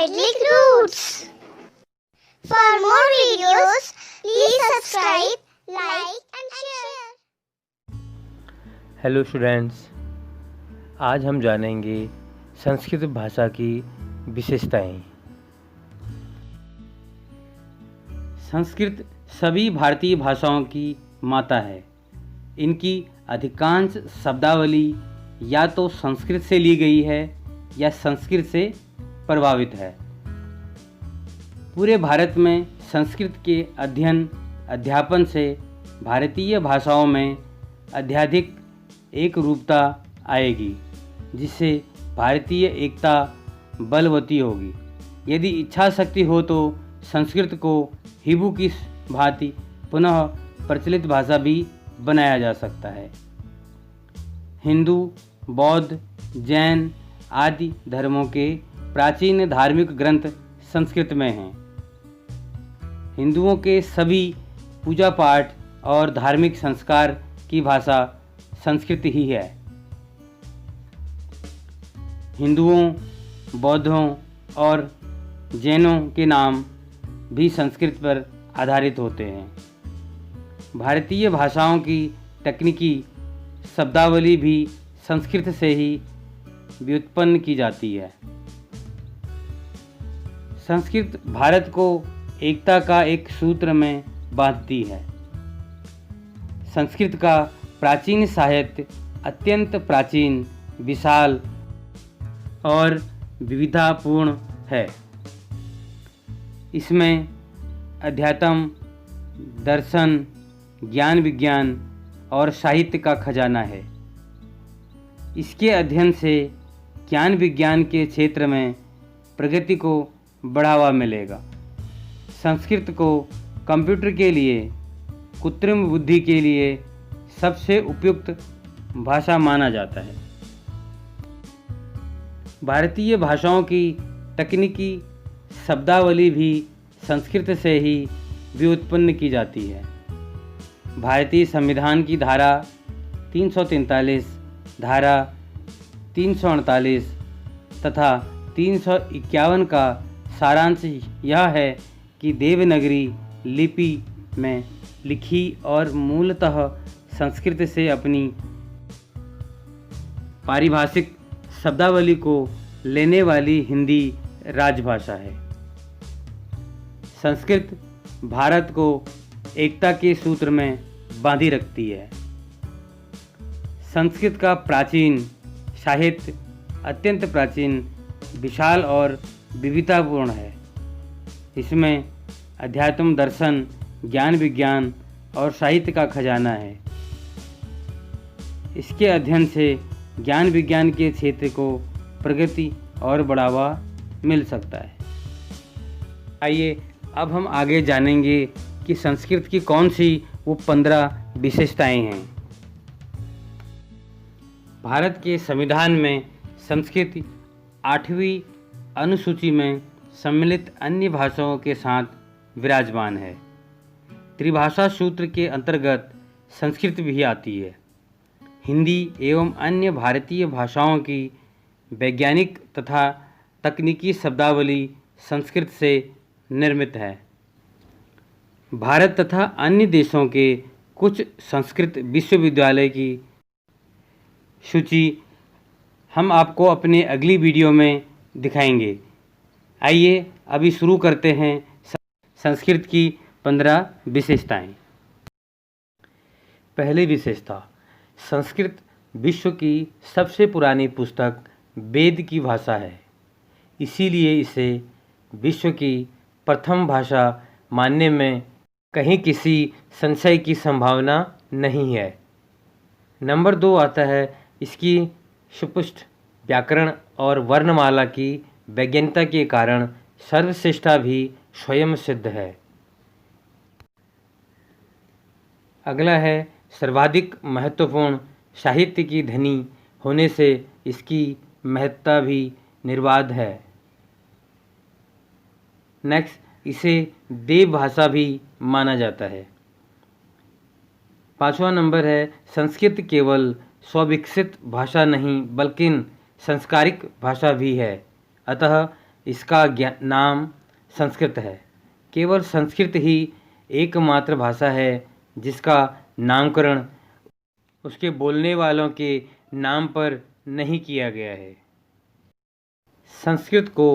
Idyllic Roots. For more videos, please subscribe, like and share. Hello students, आज हम जानेंगे संस्कृत भाषा की विशेषताएं। संस्कृत सभी भारतीय भाषाओं की माता है। इनकी अधिकांश शब्दावली या तो संस्कृत से ली गई है या संस्कृत से प्रभावित है। पूरे भारत में संस्कृत के अध्ययन अध्यापन से भारतीय भाषाओं में अत्यधिक एक रूपता आएगी, जिससे भारतीय एकता बलवती होगी। यदि इच्छा शक्ति हो तो संस्कृत को हिब्रू की भांति पुनः प्रचलित भाषा भी बनाया जा सकता है। हिंदू, बौद्ध, जैन आदि धर्मों के प्राचीन धार्मिक ग्रंथ संस्कृत में हैं। हिंदुओं के सभी पूजा पाठ और धार्मिक संस्कार की भाषा संस्कृत ही है। हिंदुओं, बौद्धों और जैनों के नाम भी संस्कृत पर आधारित होते हैं। भारतीय भाषाओं की तकनीकी शब्दावली भी संस्कृत से ही व्युत्पन्न की जाती है। संस्कृत भारत को एकता का एक सूत्र में बांधती है। संस्कृत का प्राचीन साहित्य अत्यंत प्राचीन, विशाल और विविधतापूर्ण है। इसमें अध्यात्म, दर्शन, ज्ञान विज्ञान और साहित्य का खजाना है। इसके अध्ययन से ज्ञान विज्ञान के क्षेत्र में प्रगति को बढ़ावा मिलेगा। संस्कृत को कंप्यूटर के लिए, कृत्रिम बुद्धि के लिए सबसे उपयुक्त भाषा माना जाता है। भारतीय भाषाओं की तकनीकी शब्दावली भी संस्कृत से ही व्युत्पन्न की जाती है। भारतीय संविधान की धारा 343, धारा 348 तथा 351 का सारांश यह है कि देवनागरी लिपि में लिखी और मूलतः संस्कृत से अपनी पारिभाषिक शब्दावली को लेने वाली हिंदी राजभाषा है। संस्कृत भारत को एकता के सूत्र में बांधी रखती है। संस्कृत का प्राचीन साहित्य अत्यंत प्राचीन, विशाल और विविधतापूर्ण है। इसमें अध्यात्म, दर्शन, ज्ञान विज्ञान और साहित्य का खजाना है। इसके अध्ययन से ज्ञान विज्ञान के क्षेत्र को प्रगति और बढ़ावा मिल सकता है। आइए अब हम आगे जानेंगे कि संस्कृत की कौन सी वो 15 विशेषताएं हैं। भारत के संविधान में संस्कृत 8वीं अनुसूची में सम्मिलित अन्य भाषाओं के साथ विराजमान है। त्रिभाषा सूत्र के अंतर्गत संस्कृत भी आती है। हिंदी एवं अन्य भारतीय भाषाओं की वैज्ञानिक तथा तकनीकी शब्दावली संस्कृत से निर्मित है। भारत तथा अन्य देशों के कुछ संस्कृत विश्वविद्यालय की सूची हम आपको अपने अगली वीडियो में दिखाएंगे। आइए अभी शुरू करते हैं संस्कृत की 15 विशेषताएं। पहली विशेषता, संस्कृत विश्व की सबसे पुरानी पुस्तक वेद की भाषा है। इसीलिए इसे विश्व की प्रथम भाषा मानने में कहीं किसी संशय की संभावना नहीं है। नंबर 2 आता है इसकी सुस्पष्ट व्याकरण और वर्णमाला की वैज्ञानिकता के कारण सर्वश्रेष्ठता भी स्वयं सिद्ध है। अगला है सर्वाधिक महत्वपूर्ण साहित्य की धनी होने से इसकी महत्ता भी निर्बाध है। नेक्स्ट, इसे देव भाषा भी माना जाता है। 5वां नंबर है संस्कृत केवल स्वविकसित भाषा नहीं बल्कि संस्कारिक भाषा भी है। अतः इसका नाम संस्कृत है। केवल संस्कृत ही एकमात्र भाषा है जिसका नामकरण उसके बोलने वालों के नाम पर नहीं किया गया है। संस्कृत को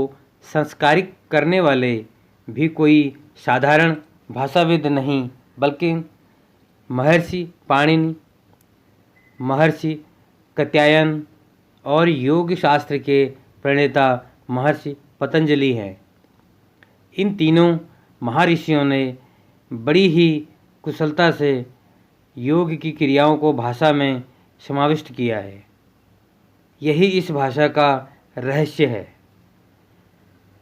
संस्कारित करने वाले भी कोई साधारण भाषाविद नहीं, बल्कि महर्षि पाणिनि, महर्षि कात्यायन और योग शास्त्र के प्रणेता महर्षि पतंजलि हैं। इन तीनों महर्षियों ने बड़ी ही कुशलता से योग की क्रियाओं को भाषा में समाविष्ट किया है। यही इस भाषा का रहस्य है।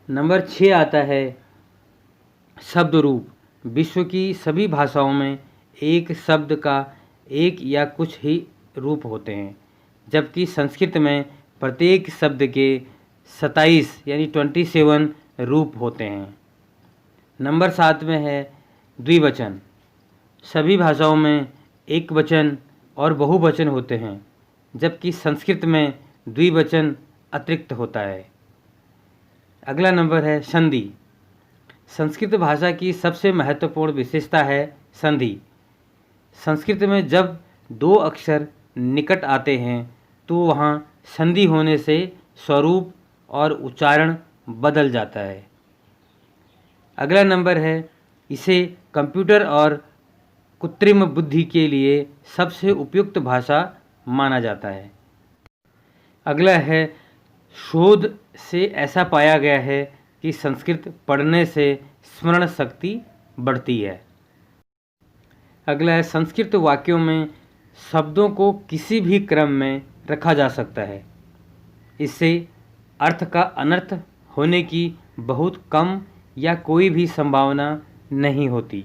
नंबर 6 आता है शब्द रूप। विश्व की सभी भाषाओं में एक शब्द का एक या कुछ ही रूप होते हैं, जबकि संस्कृत में प्रत्येक शब्द के 27 यानी 27 रूप होते हैं। नंबर 7 में है द्विवचन। सभी भाषाओं में एक वचन और बहुवचन होते हैं, जबकि संस्कृत में द्विवचन अतिरिक्त होता है। अगला नंबर है संधि। संस्कृत भाषा की सबसे महत्वपूर्ण विशेषता है संधि। संस्कृत में जब दो अक्षर निकट आते हैं तो वहाँ संधि होने से स्वरूप और उच्चारण बदल जाता है। अगला नंबर है इसे कंप्यूटर और कृत्रिम बुद्धि के लिए सबसे उपयुक्त भाषा माना जाता है। अगला है शोध से ऐसा पाया गया है कि संस्कृत पढ़ने से स्मरण शक्ति बढ़ती है। अगला है संस्कृत वाक्यों में शब्दों को किसी भी क्रम में रखा जा सकता है। इससे अर्थ का अनर्थ होने की बहुत कम या कोई भी संभावना नहीं होती।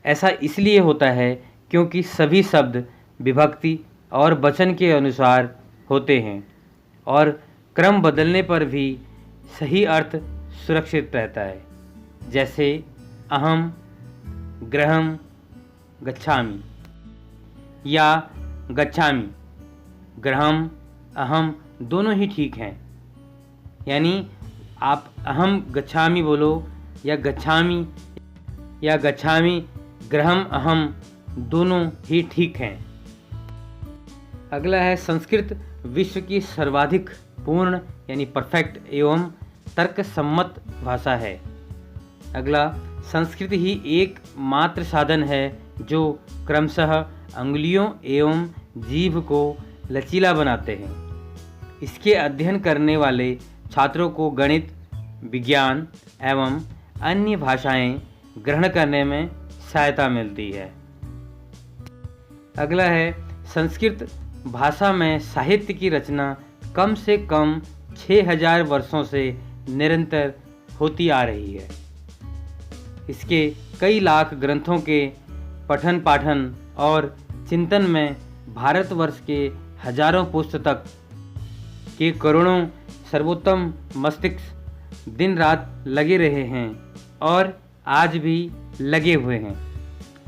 ऐसा इसलिए होता है क्योंकि सभी शब्द विभक्ति और वचन के अनुसार होते हैं और क्रम बदलने पर भी सही अर्थ सुरक्षित रहता है। जैसे अहम, ग्रहम, गच्छामि या गच्छामि, ग्रहम, अहम दोनों ही ठीक हैं। यानी आप अहम गच्छामि बोलो या गच्छामि ग्रहम अहम दोनों ही ठीक हैं। अगला है संस्कृत विश्व की सर्वाधिक पूर्ण यानी परफेक्ट एवं तर्क सम्मत भाषा है। अगला संस्कृत ही एकमात्र साधन है जो क्रमशः अंगुलियों एवं जीभ को लचीला बनाते हैं। इसके अध्ययन करने वाले छात्रों को गणित, विज्ञान एवं अन्य भाषाएं ग्रहण करने में सहायता मिलती है। अगला है संस्कृत भाषा में साहित्य की रचना कम से कम 6000 वर्षों से निरंतर होती आ रही है। इसके कई लाख ग्रंथों के पठन पाठन और चिंतन में भारतवर्ष के हजारों पुस्तक के करोड़ों सर्वोत्तम मस्तिष्क दिन रात लगे रहे हैं और आज भी लगे हुए हैं।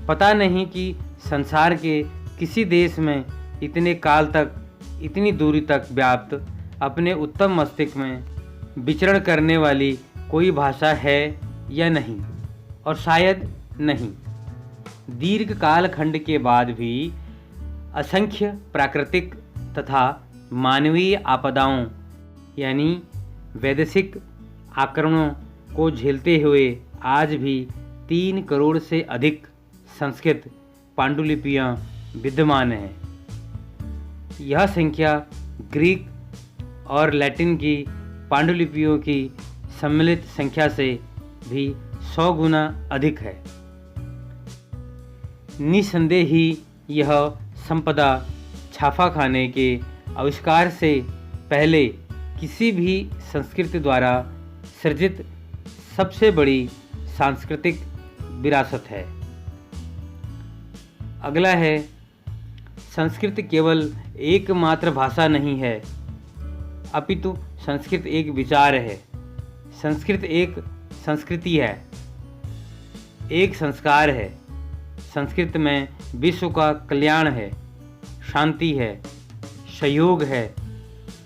पता नहीं कि संसार के किसी देश में इतने काल तक, इतनी दूरी तक व्याप्त अपने उत्तम मस्तिष्क में विचरण करने वाली कोई भाषा है या नहीं, और शायद नहीं। दीर्घ कालखंड के बाद भी असंख्य प्राकृतिक तथा मानवीय आपदाओं यानी वैदेशिक आक्रमणों को झेलते हुए आज भी 3 करोड़ से अधिक संस्कृत पांडुलिपियाँ विद्यमान हैं। यह संख्या ग्रीक और लैटिन की पांडुलिपियों की सम्मिलित संख्या से भी 100 गुना अधिक है। निसंदेह ही यह संपदा छापाखाने के आविष्कार से पहले किसी भी संस्कृति द्वारा सृजित सबसे बड़ी सांस्कृतिक विरासत है। अगला है संस्कृत केवल एकमात्र भाषा नहीं है, अपितु संस्कृत एक विचार है। संस्कृत एक संस्कृति है, एक संस्कार है। संस्कृत में विश्व का कल्याण है, शांति है, सहयोग है,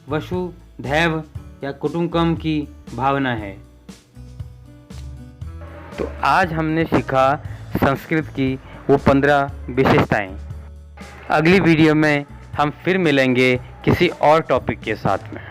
वसुधैव या कुटुंबकम की भावना है। तो आज हमने सीखा संस्कृत की वो 15 विशेषताएं। अगली वीडियो में हम फिर मिलेंगे किसी और टॉपिक के साथ में।